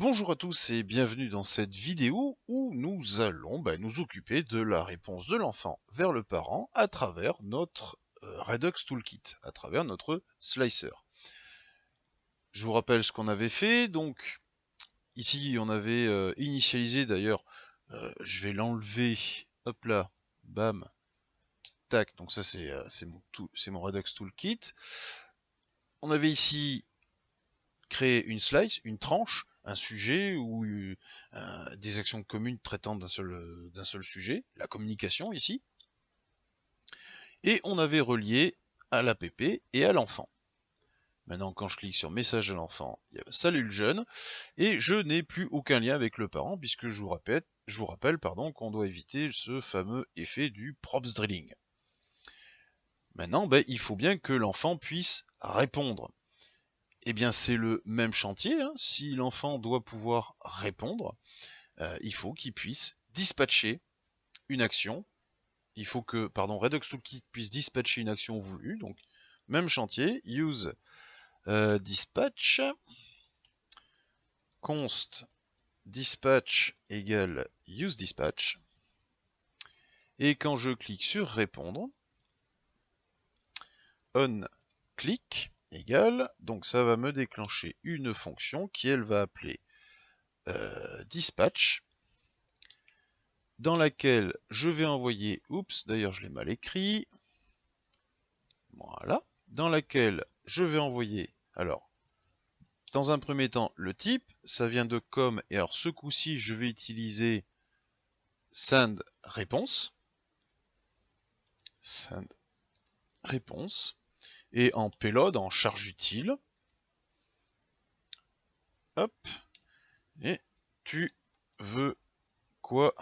Bonjour à tous et bienvenue dans cette vidéo où nous allons nous occuper de la réponse de l'enfant vers le parent à travers notre Redux Toolkit, à travers notre slicer. Je vous rappelle ce qu'on avait fait, donc ici on avait initialisé d'ailleurs, je vais l'enlever, hop là, bam, tac, donc ça c'est mon Redux Toolkit. On avait ici créé une slice, une tranche, un sujet ou des actions communes traitant d'un seul sujet, la communication ici, et on avait relié à l'app et à l'enfant. Maintenant, quand je clique sur message à l'enfant, il y a salut le jeune, et je n'ai plus aucun lien avec le parent, puisque je vous rappelle qu'on doit éviter ce fameux effet du props drilling. Maintenant, il faut bien que l'enfant puisse répondre. Eh bien, c'est le même chantier, hein. Si l'enfant doit pouvoir répondre, il faut qu'il puisse dispatcher une action. Il faut que, Redux Toolkit puisse dispatcher une action voulue. Donc, même chantier, use dispatch, const dispatch égale use dispatch. Et quand je clique sur répondre, on click égale, donc ça va me déclencher une fonction qui elle va appeler dispatch, dans laquelle je vais envoyer, oups, d'ailleurs je l'ai mal écrit, voilà, dans laquelle je vais envoyer, alors, dans un premier temps, le type, ça vient de com, et alors ce coup-ci, je vais utiliser send réponse, et en payload, en charge utile, hop, et tu veux quoi,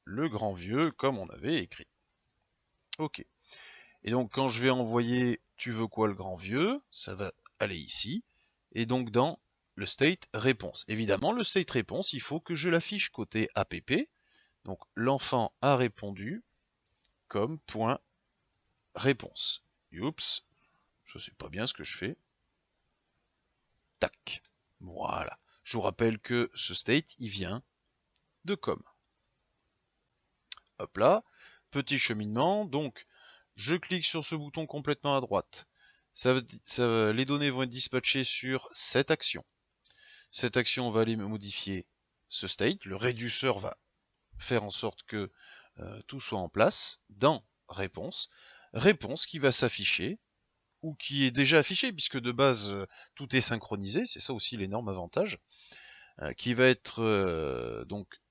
le grand vieux, comme on avait écrit. Ok. Et donc quand je vais envoyer tu veux quoi le grand vieux, ça va aller ici, et donc dans le state réponse. Évidemment, le state réponse, il faut que je l'affiche côté app, donc l'enfant a répondu comme point réponse. Oups, je sais pas bien ce que je fais. Tac, voilà. Je vous rappelle que ce state, il vient de com. Hop là, petit cheminement, donc je clique sur ce bouton complètement à droite. Les données vont être dispatchées sur cette action. Cette action va aller modifier ce state. Le réduceur va faire en sorte que tout soit en place dans réponse. Réponse qui va s'afficher ou qui est déjà affichée puisque de base tout est synchronisé. C'est ça aussi l'énorme avantage. Qui va être donc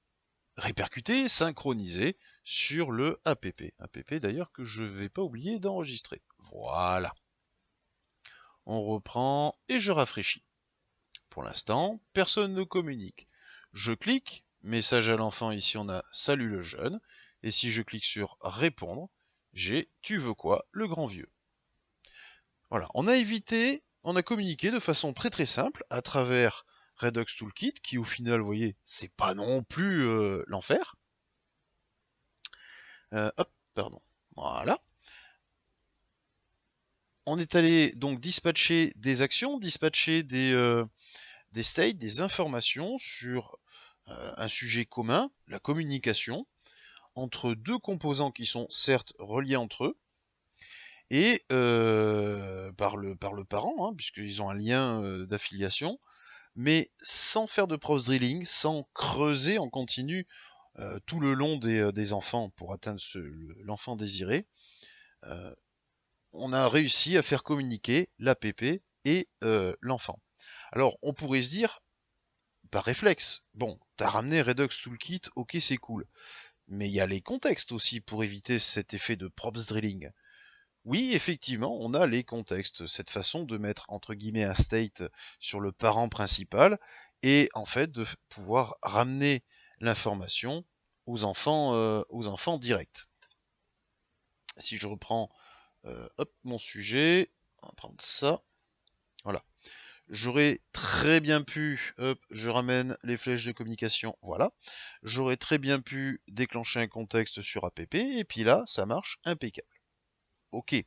répercuté, synchronisé sur le app. App d'ailleurs que je ne vais pas oublier d'enregistrer. Voilà. On reprend et je rafraîchis. Pour l'instant, personne ne communique. Je clique, message à l'enfant, ici on a salut le jeune, et si je clique sur répondre, j'ai tu veux quoi, le grand vieux. Voilà, on a communiqué de façon très très simple à travers Redux Toolkit, qui au final, vous voyez, c'est pas non plus l'enfer. Hop, pardon, voilà. On est allé donc dispatcher des actions, dispatcher des states, des informations sur un sujet commun, la communication, entre deux composants qui sont certes reliés entre eux, et par le parent, hein, puisqu'ils ont un lien d'affiliation, mais sans faire de prose drilling, sans creuser en continu tout le long des enfants pour atteindre l'enfant désiré. On a réussi à faire communiquer l'app et l'enfant. Alors on pourrait se dire, par réflexe, bon, t'as ramené Redux Toolkit, ok c'est cool, mais il y a les contextes aussi pour éviter cet effet de props drilling. Oui, effectivement, on a les contextes, cette façon de mettre entre guillemets un state sur le parent principal et en fait de pouvoir ramener l'information aux enfants directs. Si je reprends hop, mon sujet, on va prendre ça, voilà. J'aurais très bien pu, hop, je ramène les flèches de communication, voilà. J'aurais très bien pu déclencher un contexte sur app, et puis là, ça marche impeccable. Ok.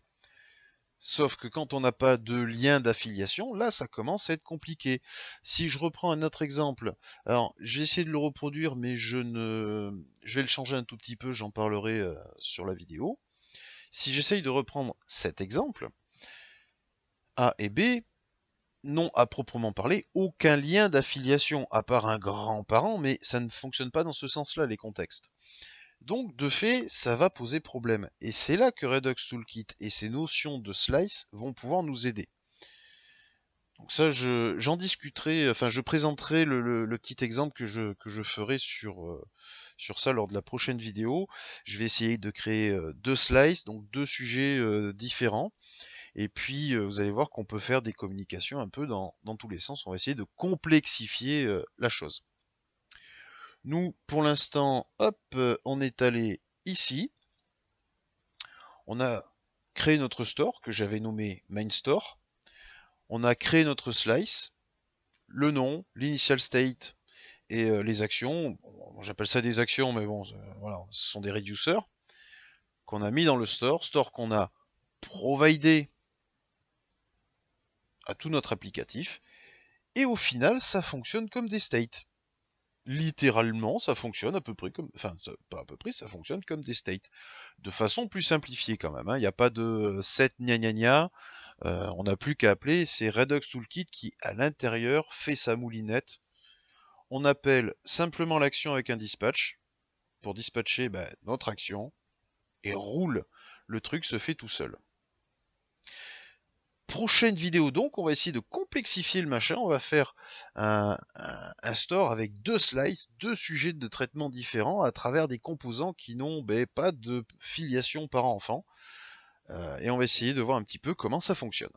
Sauf que quand on n'a pas de lien d'affiliation, là, ça commence à être compliqué. Si je reprends un autre exemple, alors je vais essayer de le reproduire, mais je vais le changer un tout petit peu, j'en parlerai sur la vidéo. Si j'essaye de reprendre cet exemple, A et B n'ont à proprement parler aucun lien d'affiliation, à part un grand-parent, mais ça ne fonctionne pas dans ce sens-là, les contextes. Donc, de fait, ça va poser problème. Et c'est là que Redux Toolkit et ses notions de slice vont pouvoir nous aider. Donc ça, j'en discuterai, enfin, je présenterai le petit exemple que je ferai sur ça lors de la prochaine vidéo. Je vais essayer de créer deux slices, donc deux sujets différents. Et puis, vous allez voir qu'on peut faire des communications un peu dans tous les sens. On va essayer de complexifier la chose. Nous, pour l'instant, hop, on est allé ici. On a créé notre store que j'avais nommé Main Store. On a créé notre slice, le nom, l'initial state et les actions. Bon, j'appelle ça des actions, mais bon, voilà, ce sont des reducers qu'on a mis dans le store, store qu'on a providé à tout notre applicatif. Et au final, ça fonctionne comme des states. Littéralement, ça fonctionne à peu près comme... Enfin, pas à peu près, ça fonctionne comme des states. De façon plus simplifiée quand même. Il n'y a pas de set gna gna gna. On n'a plus qu'à appeler, c'est Redux Toolkit qui, à l'intérieur, fait sa moulinette. On appelle simplement l'action avec un dispatch, pour dispatcher notre action, et roule. Le truc se fait tout seul. Prochaine vidéo donc, on va essayer de complexifier le machin, on va faire un store avec deux slices, deux sujets de traitement différents à travers des composants qui n'ont pas de filiation parent-enfant. Et on va essayer de voir un petit peu comment ça fonctionne.